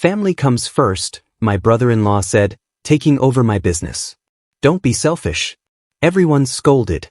Family comes first, my brother-in-law said, taking over my business. Don't be selfish. Everyone scolded.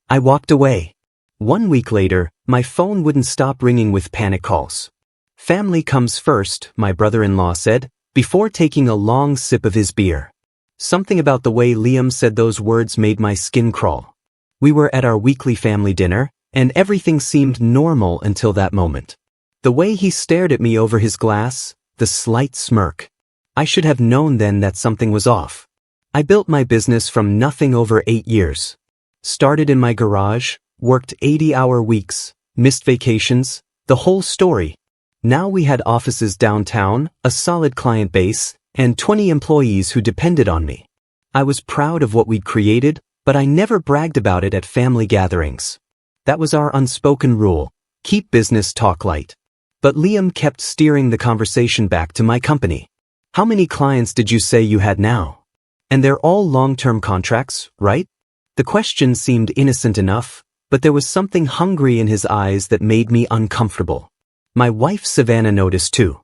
I walked away. 1 week later, my phone wouldn't stop ringing with panic calls. Family comes first, my brother-in-law said, before taking a long sip of his beer. Something about the way Liam said those words made my skin crawl. We were at our weekly family dinner, and everything seemed normal until that moment. The way he stared at me over his glass, the slight smirk. I should have known then that something was off. I built my business from nothing over 8 years. Started in my garage, worked 80-hour weeks, missed vacations, the whole story. Now we had offices downtown, a solid client base, and 20 employees who depended on me. I was proud of what we'd created, but I never bragged about it at family gatherings. That was our unspoken rule: keep business talk light. But Liam kept steering the conversation back to my company. How many clients did you say you had now? And they're all long-term contracts, right? The question seemed innocent enough, but there was something hungry in his eyes that made me uncomfortable. My wife Savannah noticed too.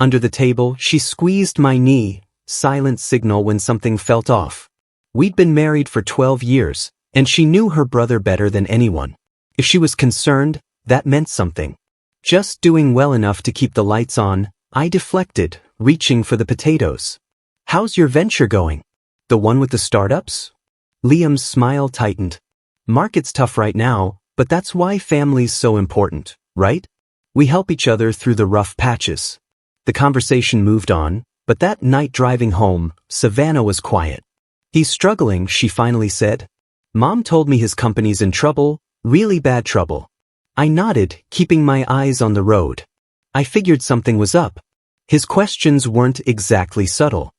Under the table, she squeezed my knee, silent signal when something felt off. We'd been married for 12 years, and she knew her brother better than anyone. If she was concerned, that meant something. Just doing well enough to keep the lights on, I deflected, reaching for the potatoes. How's your venture going? The one with the startups? Liam's smile tightened. Market's tough right now, but that's why family's so important, right? We help each other through the rough patches. The conversation moved on, but that night driving home, Savannah was quiet. He's struggling, she finally said. Mom told me his company's in trouble, really bad trouble. I nodded, keeping my eyes on the road. I figured something was up. His questions weren't exactly subtle.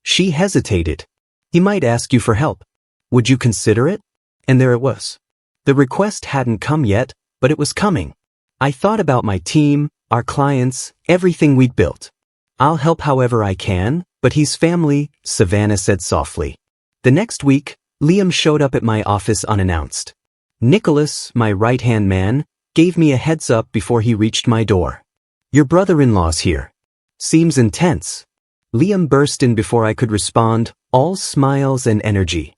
She hesitated. He might ask you for help. Would you consider it? And there it was. The request hadn't come yet, but it was coming. I thought about my team, our clients, everything we'd built. I'll help however I can, but he's family, Savannah said softly. The next week, Liam showed up at my office unannounced. Nicholas, my right-hand man, gave me a heads up before he reached my door. Your brother-in-law's here. Seems intense. Liam burst in before I could respond, all smiles and energy.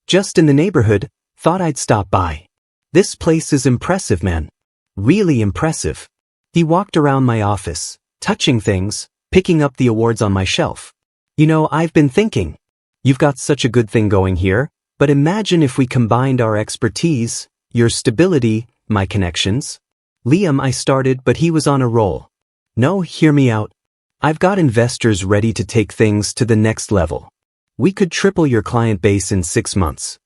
Just in the neighborhood, thought I'd stop by. This place is impressive, man. Really impressive. He walked around my office, touching things, picking up the awards on my shelf. You know, I've been thinking. You've got such a good thing going here, but imagine if we combined our expertise, your stability, my connections. Liam, I started, but he was on a roll. No, hear me out. I've got investors ready to take things to the next level. We could triple your client base in 6 months.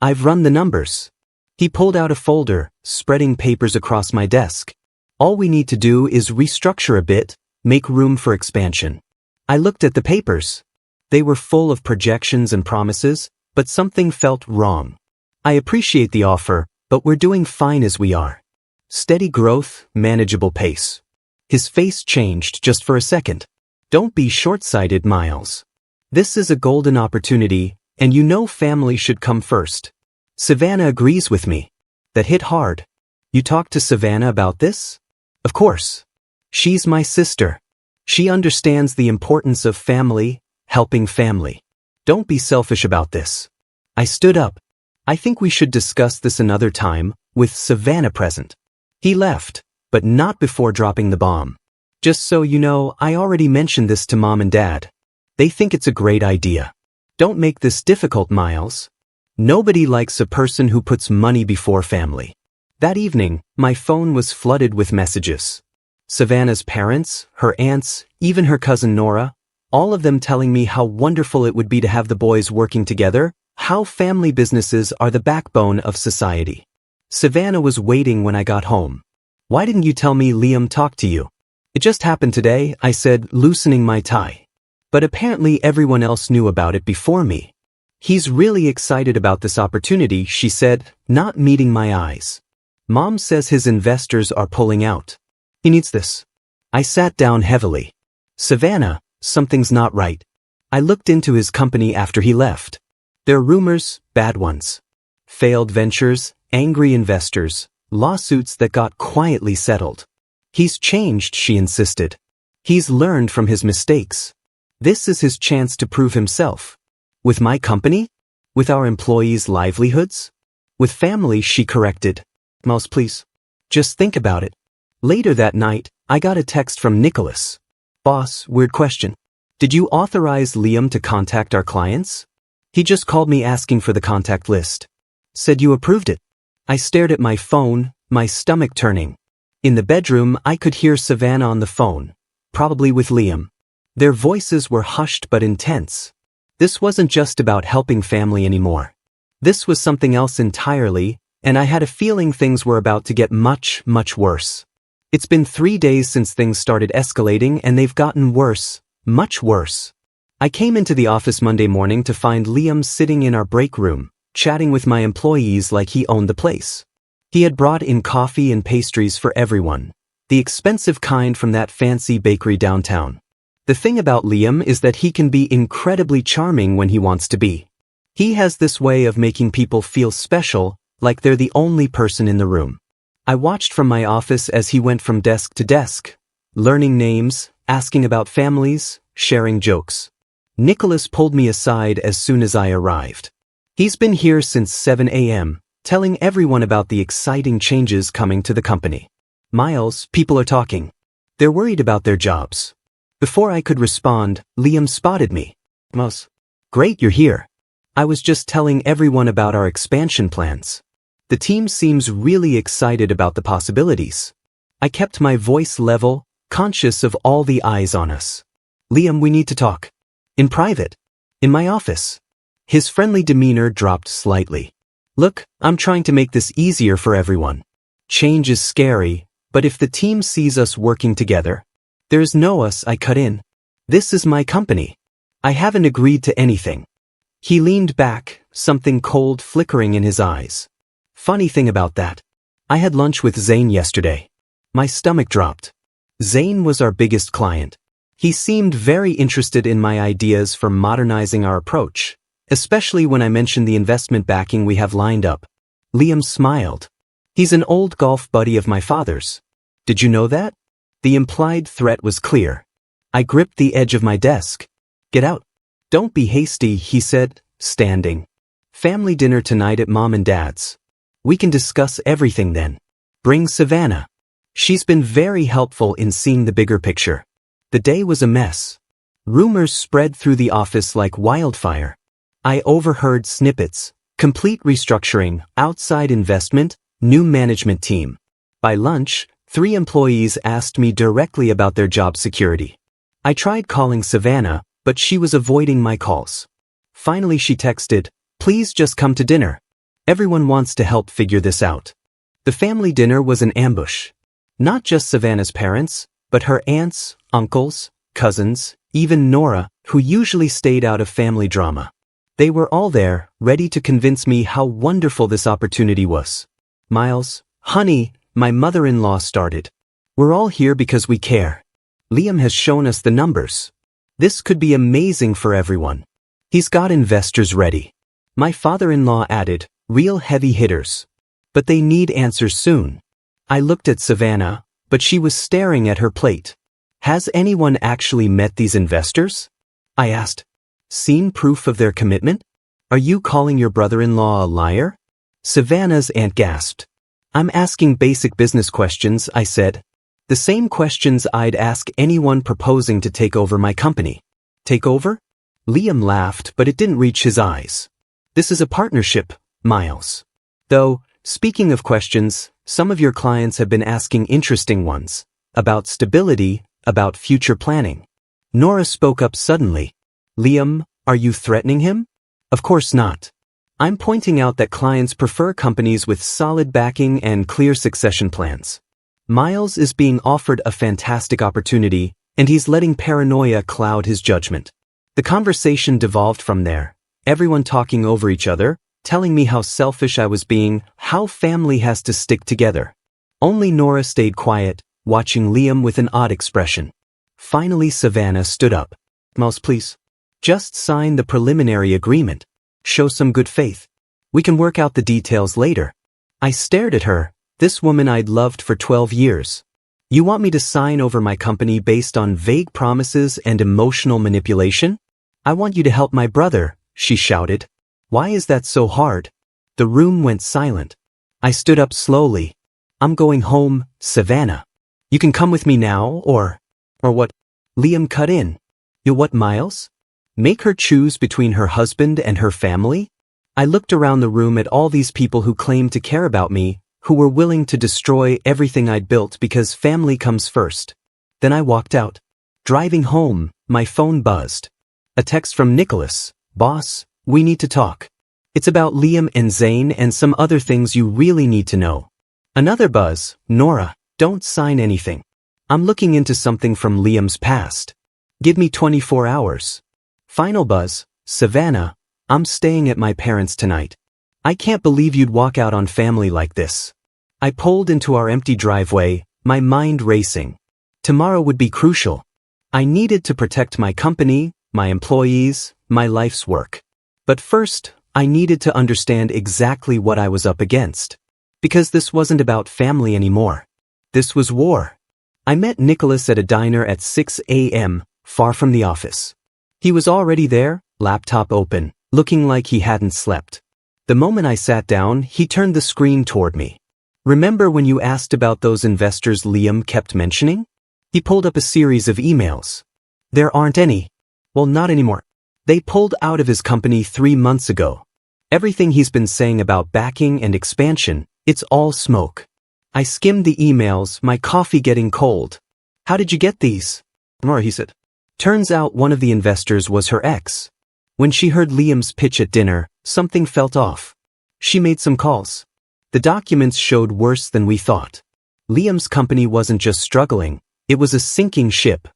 I've run the numbers. He pulled out a folder, spreading papers across my desk. All we need to do is restructure a bit, make room for expansion. I looked at the papers. They were full of projections and promises, but something felt wrong. I appreciate the offer, but we're doing fine as we are. Steady growth, manageable pace. His face changed just for a second. Don't be short-sighted, Miles. This is a golden opportunity, and you know family should come first. Savannah agrees with me. That hit hard. You talked to Savannah about this? Of course. She's my sister. She understands the importance of family, helping family. Don't be selfish about this. I stood up. I think we should discuss this another time, with Savannah present. He left, but not before dropping the bomb. Just so you know, I already mentioned this to Mom and Dad. They think it's a great idea. Don't make this difficult, Miles. Nobody likes a person who puts money before family. That evening, my phone was flooded with messages. Savannah's parents, her aunts, even her cousin Nora, all of them telling me how wonderful it would be to have the boys working together, how family businesses are the backbone of society. Savannah was waiting when I got home. Why didn't you tell me Liam talked to you? It just happened today, I said, loosening my tie. But apparently everyone else knew about it before me. He's really excited about this opportunity, she said, not meeting my eyes. Mom says his investors are pulling out. He needs this. I sat down heavily. Savannah, something's not right. I looked into his company after he left. There are rumors, bad ones. Failed ventures, angry investors, lawsuits that got quietly settled. He's changed, she insisted. He's learned from his mistakes. This is his chance to prove himself. With my company? With our employees' livelihoods? With family, she corrected. Mouse, please. Just think about it. Later that night, I got a text from Nicholas. Boss, weird question. Did you authorize Liam to contact our clients? He just called me asking for the contact list. Said you approved it. I stared at my phone, my stomach turning. In the bedroom, I could hear Savannah on the phone, probably with Liam. Their voices were hushed but intense. This wasn't just about helping family anymore. This was something else entirely, and I had a feeling things were about to get much, much worse. It's been 3 days since things started escalating, and they've gotten worse, much worse. I came into the office Monday morning to find Liam sitting in our break room, chatting with my employees like he owned the place. He had brought in coffee and pastries for everyone, the expensive kind from that fancy bakery downtown. The thing about Liam is that he can be incredibly charming when he wants to be. He has this way of making people feel special, like they're the only person in the room. I watched from my office as he went from desk to desk, learning names, asking about families, sharing jokes. Nicholas pulled me aside as soon as I arrived. He's been here since 7 a.m., telling everyone about the exciting changes coming to the company. Miles, people are talking. They're worried about their jobs. Before I could respond, Liam spotted me. Miles, great you're here. I was just telling everyone about our expansion plans. The team seems really excited about the possibilities. I kept my voice level, conscious of all the eyes on us. Liam, we need to talk. In private. In my office. His friendly demeanor dropped slightly. Look, I'm trying to make this easier for everyone. Change is scary, but if the team sees us working together, there's no us. I cut in. This is my company. I haven't agreed to anything. He leaned back, something cold flickering in his eyes. Funny thing about that. I had lunch with Zane yesterday. My stomach dropped. Zane was our biggest client. He seemed very interested in my ideas for modernizing our approach, especially when I mentioned the investment backing we have lined up. Liam smiled. He's an old golf buddy of my father's. Did you know that? The implied threat was clear. I gripped the edge of my desk. Get out. Don't be hasty, he said, standing. Family dinner tonight at Mom and Dad's. We can discuss everything then. Bring Savannah. She's been very helpful in seeing the bigger picture. The day was a mess. Rumors spread through the office like wildfire. I overheard snippets, complete restructuring, outside investment, new management team. By lunch, 3 employees asked me directly about their job security. I tried calling Savannah, but she was avoiding my calls. Finally she texted, please just come to dinner. Everyone wants to help figure this out. The family dinner was an ambush. Not just Savannah's parents, but her aunts, uncles, cousins, even Nora, who usually stayed out of family drama. They were all there, ready to convince me how wonderful this opportunity was. Miles, honey, my mother-in-law started. We're all here because we care. Liam has shown us the numbers. This could be amazing for everyone. He's got investors ready. My father-in-law added, real heavy hitters. But they need answers soon. I looked at Savannah, but she was staring at her plate. Has anyone actually met these investors? I asked. Seen proof of their commitment? Are you calling your brother-in-law a liar? Savannah's aunt gasped. I'm asking basic business questions, I said. The same questions I'd ask anyone proposing to take over my company. Take over? Liam laughed, but it didn't reach his eyes. This is a partnership, Miles. Though, speaking of questions, some of your clients have been asking interesting ones. About stability, about future planning. Nora spoke up suddenly. Liam, are you threatening him? Of course not. I'm pointing out that clients prefer companies with solid backing and clear succession plans. Miles is being offered a fantastic opportunity, and he's letting paranoia cloud his judgment. The conversation devolved from there, everyone talking over each other, telling me how selfish I was being, how family has to stick together. Only Nora stayed quiet, watching Liam with an odd expression. Finally Savannah stood up. Miles, please. Just sign the preliminary agreement. Show some good faith. We can work out the details later. I stared at her, this woman I'd loved for 12 years. You want me to sign over my company based on vague promises and emotional manipulation? I want you to help my brother, she shouted. Why is that so hard? The room went silent. I stood up slowly. I'm going home, Savannah. You can come with me now, or what? Liam cut in. You what, Miles? Make her choose between her husband and her family? I looked around the room at all these people who claimed to care about me, who were willing to destroy everything I'd built because family comes first. Then I walked out. Driving home, my phone buzzed. A text from Nicholas. Boss, we need to talk. It's about Liam and Zane and some other things you really need to know. Another buzz. Nora, don't sign anything. I'm looking into something from Liam's past. Give me 24 hours. Final buzz. Savannah, I'm staying at my parents' tonight. I can't believe you'd walk out on family like this. I pulled into our empty driveway, my mind racing. Tomorrow would be crucial. I needed to protect my company, my employees, my life's work. But first, I needed to understand exactly what I was up against. Because this wasn't about family anymore. This was war. I met Nicholas at a diner at 6 a.m., far from the office. He was already there, laptop open, looking like he hadn't slept. The moment I sat down, he turned the screen toward me. Remember when you asked about those investors Liam kept mentioning? He pulled up a series of emails. There aren't any. Well, not anymore. They pulled out of his company 3 months ago. Everything he's been saying about backing and expansion, it's all smoke. I skimmed the emails, my coffee getting cold. How did you get these? Nora, he said. Turns out one of the investors was her ex. When she heard Liam's pitch at dinner, something felt off. She made some calls. The documents showed worse than we thought. Liam's company wasn't just struggling, it was a sinking ship.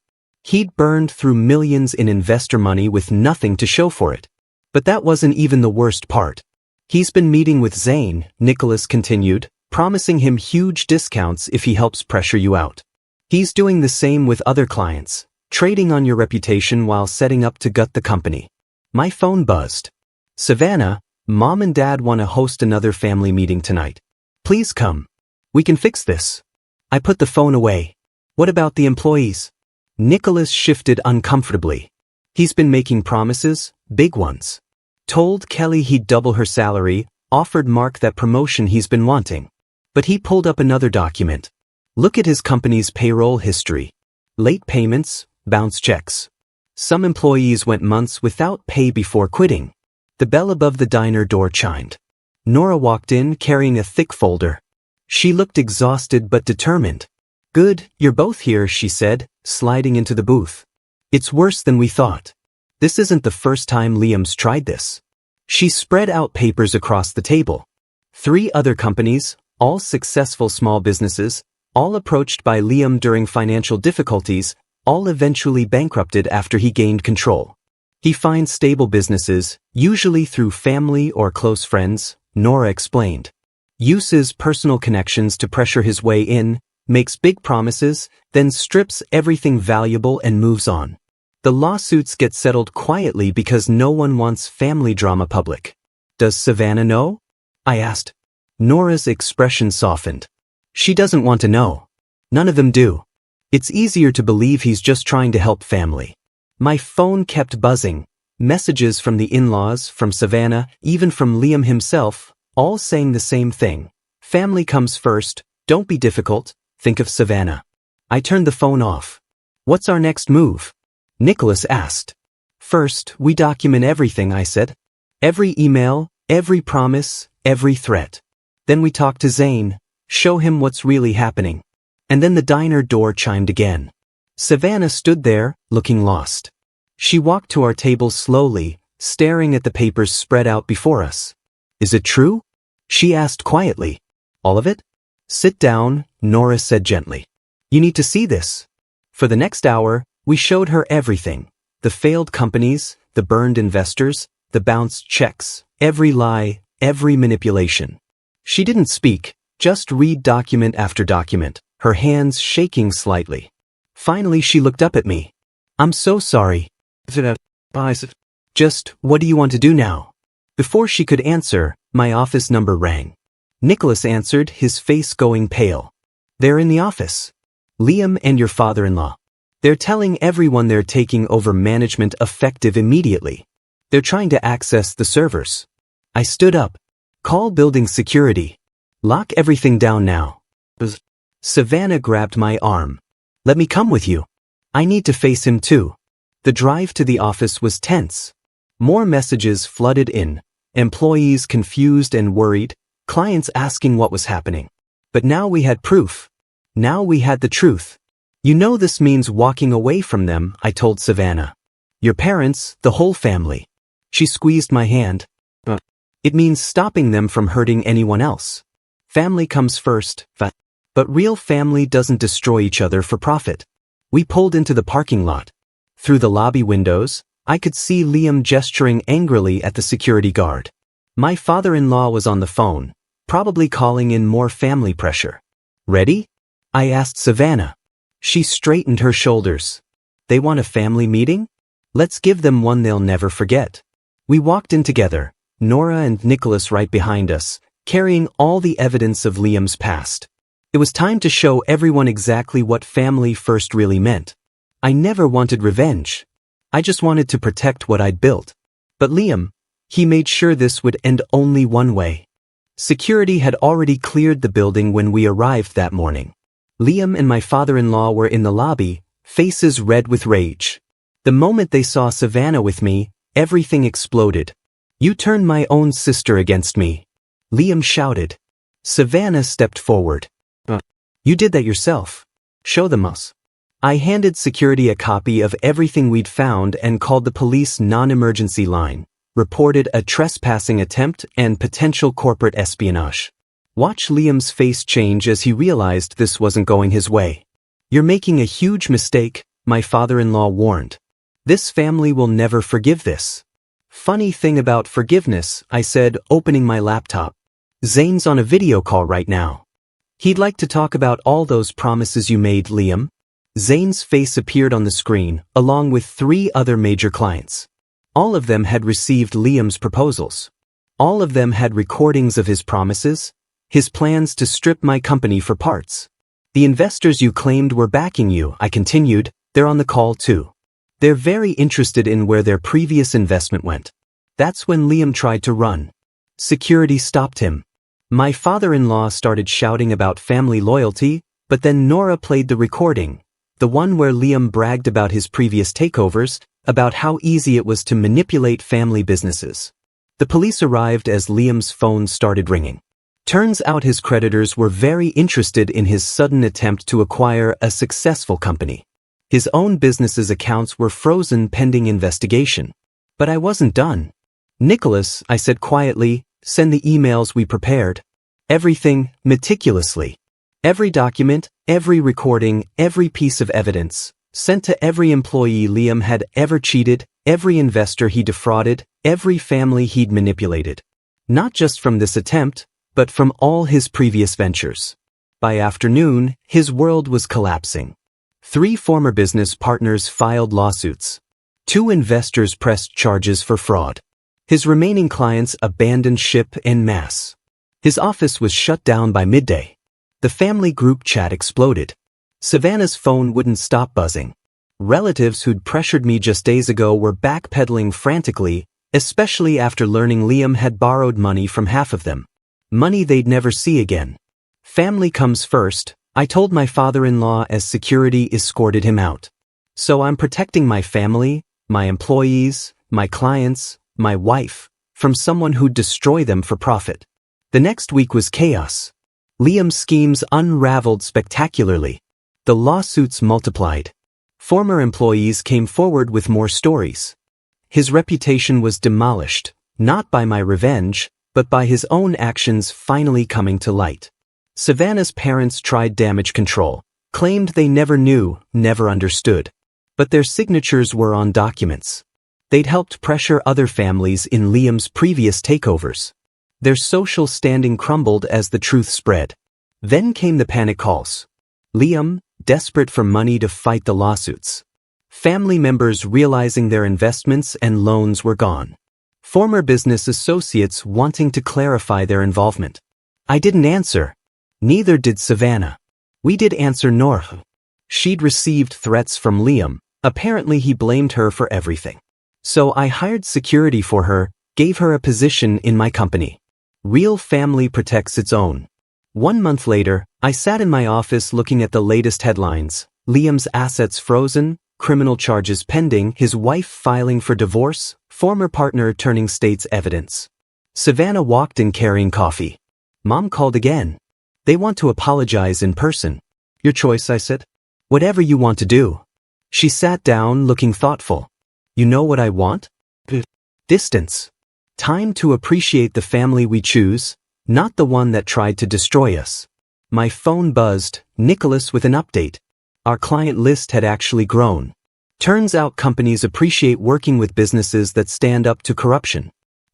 He'd burned through millions in investor money with nothing to show for it. But that wasn't even the worst part. He's been meeting with Zane, Nicholas continued, promising him huge discounts if he helps pressure you out. He's doing the same with other clients, trading on your reputation while setting up to gut the company. My phone buzzed. Savannah, Mom and Dad want to host another family meeting tonight. Please come. We can fix this. I put the phone away. What about the employees? Nicholas shifted uncomfortably. He's been making promises, big ones. Told Kelly he'd double her salary, offered Mark that promotion he's been wanting. But he pulled up another document. Look at his company's payroll history. Late payments, bounce checks. Some employees went months without pay before quitting. The bell above the diner door chimed. Nora walked in carrying a thick folder. She looked exhausted but determined. Good, you're both here, she said, sliding into the booth. It's worse than we thought. This isn't the first time Liam's tried this. She spread out papers across the table. 3 other companies, all successful small businesses, all approached by Liam during financial difficulties, all eventually bankrupted after he gained control. He finds stable businesses, usually through family or close friends, Nora explained. Uses personal connections to pressure his way in, makes big promises, then strips everything valuable and moves on. The lawsuits get settled quietly because no one wants family drama public. Does Savannah know? I asked. Nora's expression softened. She doesn't want to know. None of them do. It's easier to believe he's just trying to help family. My phone kept buzzing. Messages from the in-laws, from Savannah, even from Liam himself, all saying the same thing. Family comes first, don't be difficult, think of Savannah. I turned the phone off. What's our next move? Nicholas asked. First, we document everything, I said. Every email, every promise, every threat. Then we talk to Zane, show him what's really happening. And then the diner door chimed again. Savannah stood there, looking lost. She walked to our table slowly, staring at the papers spread out before us. Is it true? She asked quietly. All of it? Sit down, Nora said gently. You need to see this. For the next hour, we showed her everything. The failed companies, the burned investors, the bounced checks, every lie, every manipulation. She didn't speak, just read document after document, her hands shaking slightly. Finally, she looked up at me. I'm so sorry. Just, what do you want to do now? Before she could answer, my office number rang. Nicholas answered, his face going pale. They're in the office. Liam and your father-in-law. They're telling everyone they're taking over management effective immediately. They're trying to access the servers. I stood up. Call building security. Lock everything down now. Savannah grabbed my arm. Let me come with you. I need to face him too. The drive to the office was tense. More messages flooded in, employees confused and worried, clients asking what was happening. But now we had proof. Now we had the truth. You know this means walking away from them, I told Savannah. Your parents, the whole family. She squeezed my hand. It means stopping them from hurting anyone else. Family comes first, but real family doesn't destroy each other for profit. We pulled into the parking lot. Through the lobby windows, I could see Liam gesturing angrily at the security guard. My father-in-law was on the phone, probably calling in more family pressure. Ready? I asked Savannah. She straightened her shoulders. They want a family meeting? Let's give them one they'll never forget. We walked in together, Nora and Nicholas right behind us, carrying all the evidence of Liam's past. It was time to show everyone exactly what family first really meant. I never wanted revenge. I just wanted to protect what I'd built. But Liam, he made sure this would end only one way. Security had already cleared the building when we arrived that morning. Liam and my father-in-law were in the lobby, faces red with rage. The moment they saw Savannah with me, everything exploded. You turned my own sister against me. Liam shouted. Savannah stepped forward. You did that yourself. Show them us. I handed security a copy of everything we'd found and called the police non-emergency line, reported a trespassing attempt and potential corporate espionage. Watch Liam's face change as he realized this wasn't going his way. You're making a huge mistake, my father-in-law warned. This family will never forgive this. Funny thing about forgiveness, I said, opening my laptop. Zane's on a video call right now. He'd like to talk about all those promises you made, Liam. Zane's face appeared on the screen, along with 3 other major clients. All of them had received Liam's proposals. All of them had recordings of his promises, his plans to strip my company for parts. The investors you claimed were backing you, I continued, they're on the call too. They're very interested in where their previous investment went. That's when Liam tried to run. Security stopped him. My father-in-law started shouting about family loyalty, but then Nora played the recording, the one where Liam bragged about his previous takeovers, about how easy it was to manipulate family businesses. The police arrived as Liam's phone started ringing. Turns out his creditors were very interested in his sudden attempt to acquire a successful company. His own business's accounts were frozen pending investigation. But I wasn't done. Nicholas, I said quietly, send the emails we prepared. Everything, meticulously. Every document, every recording, every piece of evidence, sent to every employee Liam had ever cheated, every investor he defrauded, every family he'd manipulated. Not just from this attempt, but from all his previous ventures. By afternoon, his world was collapsing. 3 former business partners filed lawsuits. 2 investors pressed charges for fraud. His remaining clients abandoned ship en masse. His office was shut down by midday. The family group chat exploded. Savannah's phone wouldn't stop buzzing. Relatives who'd pressured me just days ago were backpedaling frantically, especially after learning Liam had borrowed money from half of them. Money they'd never see again. Family comes first, I told my father-in-law as security escorted him out. So I'm protecting my family, my employees, my clients, my wife, from someone who'd destroy them for profit. The next week was chaos. Liam's schemes unraveled spectacularly. The lawsuits multiplied. Former employees came forward with more stories. His reputation was demolished, not by my revenge, but by his own actions finally coming to light. Savannah's parents tried damage control, claimed they never knew, never understood. But their signatures were on documents. They'd helped pressure other families in Liam's previous takeovers. Their social standing crumbled as the truth spread. Then came the panic calls. Liam, desperate for money to fight the lawsuits. Family members realizing their investments and loans were gone. Former business associates wanting to clarify their involvement. I didn't answer. Neither did Savannah. We did answer Nora. She'd received threats from Liam. Apparently he blamed her for everything. So I hired security for her, gave her a position in my company. Real family protects its own. 1 month later, I sat in my office looking at the latest headlines. Liam's assets frozen, criminal charges pending, his wife filing for divorce, former partner turning state's evidence. Savannah walked in carrying coffee. Mom called again. They want to apologize in person. Your choice, I said. Whatever you want to do. She sat down, looking thoughtful. You know what I want? Distance. Time to appreciate the family we choose, not the one that tried to destroy us. My phone buzzed, Nicholas with an update. Our client list had actually grown. Turns out companies appreciate working with businesses that stand up to corruption.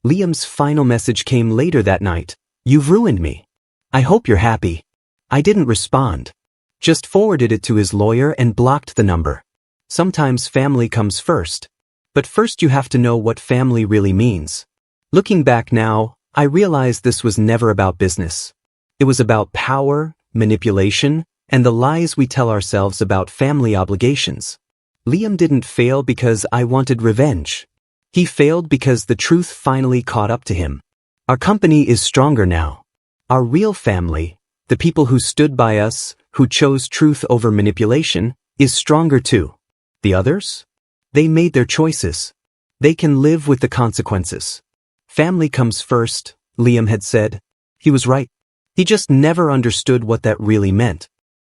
Liam's final message came later that night. You've ruined me. I hope you're happy. I didn't respond. Just forwarded it to his lawyer and blocked the number. Sometimes family comes first. But first you have to know what family really means. Looking back now, I realized this was never about business. It was about power, manipulation, and the lies we tell ourselves about family obligations. Liam didn't fail because I wanted revenge. He failed because the truth finally caught up to him. Our company is stronger now. Our real family, the people who stood by us, who chose truth over manipulation, is stronger too. The others? They made their choices. They can live with the consequences. Family comes first, Liam had said. He was right. He just never understood what that really meant.